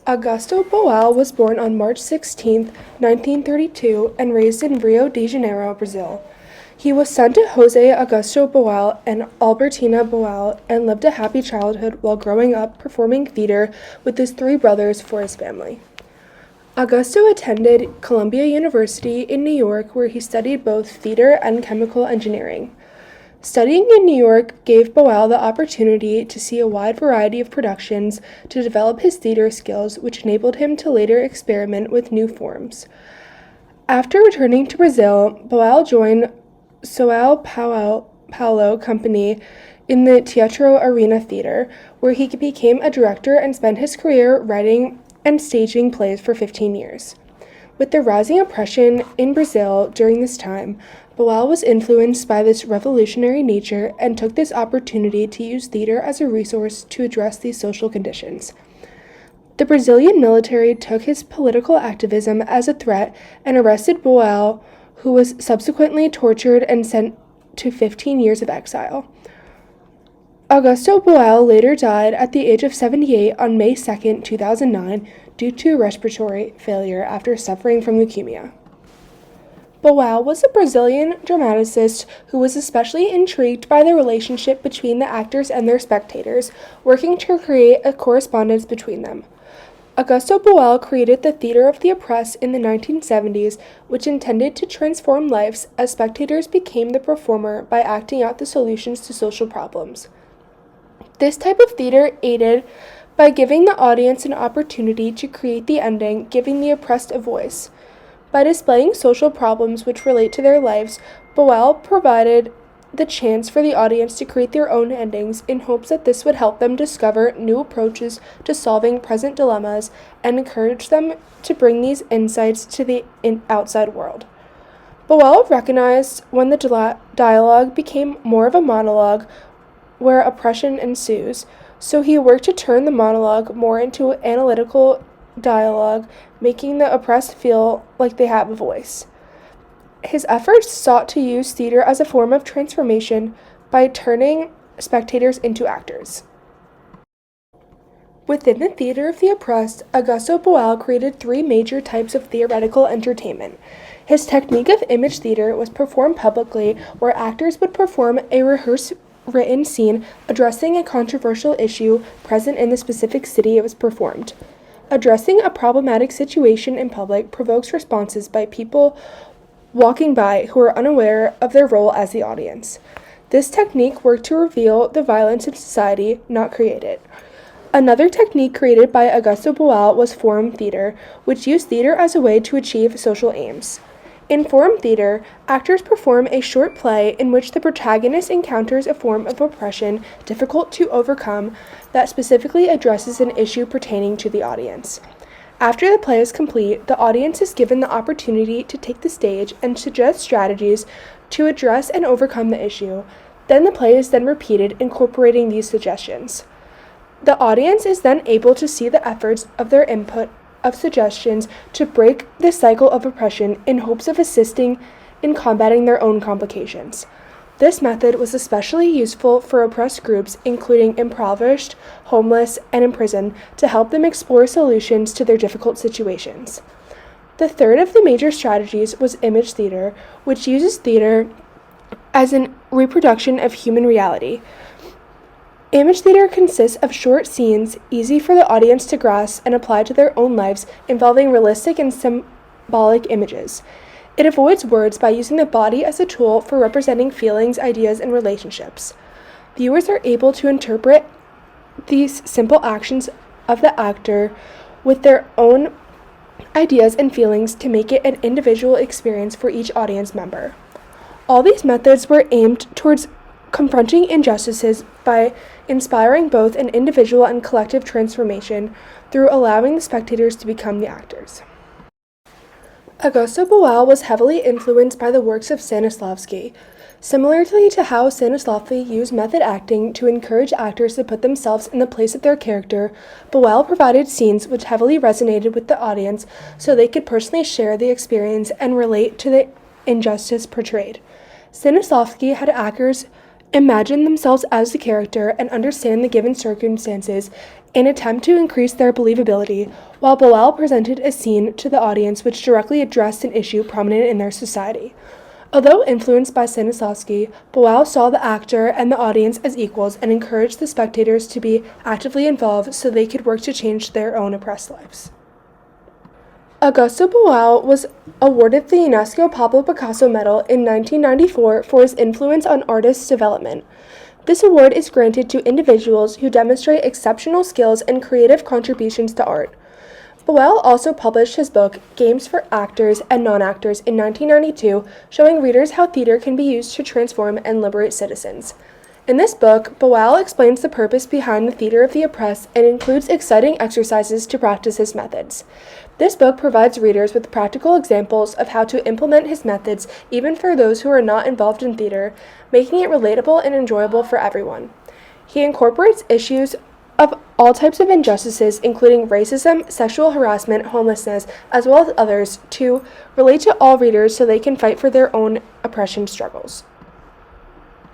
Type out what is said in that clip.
Augusto Boal was born on March 16, 1932, and raised in Rio de Janeiro, Brazil. He was son to Jose Augusto Boal and Albertina Boal and lived a happy childhood while growing up performing theater with his three brothers for his family. Augusto attended Columbia University in New York, where he studied both theater and chemical engineering. Studying in New York gave Boal the opportunity to see a wide variety of productions to develop his theater skills, which enabled him to later experiment with new forms. After returning to Brazil, Boal joined São Paulo Company in the Teatro Arena Theater, where he became a director and spent his career writing and staging plays for 15 years. With the rising oppression in Brazil during this time, Boal was influenced by this revolutionary nature and took this opportunity to use theater as a resource to address these social conditions. The Brazilian military took his political activism as a threat and arrested Boal, who was subsequently tortured and sent to 15 years of exile. Augusto Boal later died at the age of 78 on May 2, 2009, due to respiratory failure after suffering from leukemia. Boal was a Brazilian dramatist who was especially intrigued by the relationship between the actors and their spectators, working to create a correspondence between them. Augusto Boal created the Theater of the Oppressed in the 1970s, which intended to transform lives as spectators became the performer by acting out the solutions to social problems. This type of theater aided by giving the audience an opportunity to create the ending, giving the oppressed a voice. By displaying social problems which relate to their lives, Boal provided the chance for the audience to create their own endings in hopes that this would help them discover new approaches to solving present dilemmas and encourage them to bring these insights to the outside world. Boal recognized when the dialogue became more of a monologue where oppression ensues, so he worked to turn the monologue more into analytical dialogue, making the oppressed feel like they have a voice. His efforts sought to use theater as a form of transformation by turning spectators into actors. Within the theater of the oppressed, Augusto Boal created three major types of theoretical entertainment. His technique of image theater was performed publicly, where actors would perform a rehearsed written scene addressing a controversial issue present in the specific city it was performed. Addressing a problematic situation in public provokes responses by people walking by who are unaware of their role as the audience. This technique worked to reveal the violence in society, not create it. Another technique created by Augusto Boal was forum theater, which used theater as a way to achieve social aims. In forum theater, actors perform a short play in which the protagonist encounters a form of oppression difficult to overcome that specifically addresses an issue pertaining to the audience. After the play is complete, the audience is given the opportunity to take the stage and suggest strategies to address and overcome the issue. Then the play is then repeated, incorporating these suggestions. The audience is then able to see the efforts of their input of suggestions to break the cycle of oppression in hopes of assisting in combating their own complications. This method was especially useful for oppressed groups, including impoverished, homeless, and imprisoned, to help them explore solutions to their difficult situations. The third of the major strategies was image theater, which uses theater as a reproduction of human reality. Image theater consists of short scenes, easy for the audience to grasp and apply to their own lives, involving realistic and symbolic images. It avoids words by using the body as a tool for representing feelings, ideas, and relationships. Viewers are able to interpret these simple actions of the actor with their own ideas and feelings to make it an individual experience for each audience member. All these methods were aimed towards confronting injustices by inspiring both an individual and collective transformation through allowing the spectators to become the actors. Augusto Boal was heavily influenced by the works of Stanislavski. Similarly to how Stanislavski used method acting to encourage actors to put themselves in the place of their character, Boal provided scenes which heavily resonated with the audience so they could personally share the experience and relate to the injustice portrayed. Stanislavski had actors imagine themselves as the character and understand the given circumstances an attempt to increase their believability, while Boal presented a scene to the audience which directly addressed an issue prominent in their society. Although influenced by Stanislavski, Boal saw the actor and the audience as equals and encouraged the spectators to be actively involved so they could work to change their own oppressed lives. Augusto Boal was awarded the UNESCO Pablo Picasso Medal in 1994 for his influence on artist development. This award is granted to individuals who demonstrate exceptional skills and creative contributions to art. Boal also published his book, Games for Actors and Non-Actors, in 1992, showing readers how theater can be used to transform and liberate citizens. In this book, Boal explains the purpose behind the theater of the oppressed and includes exciting exercises to practice his methods. This book provides readers with practical examples of how to implement his methods even for those who are not involved in theater, making it relatable and enjoyable for everyone. He incorporates issues of all types of injustices, including racism, sexual harassment, homelessness, as well as others, to relate to all readers so they can fight for their own oppression struggles.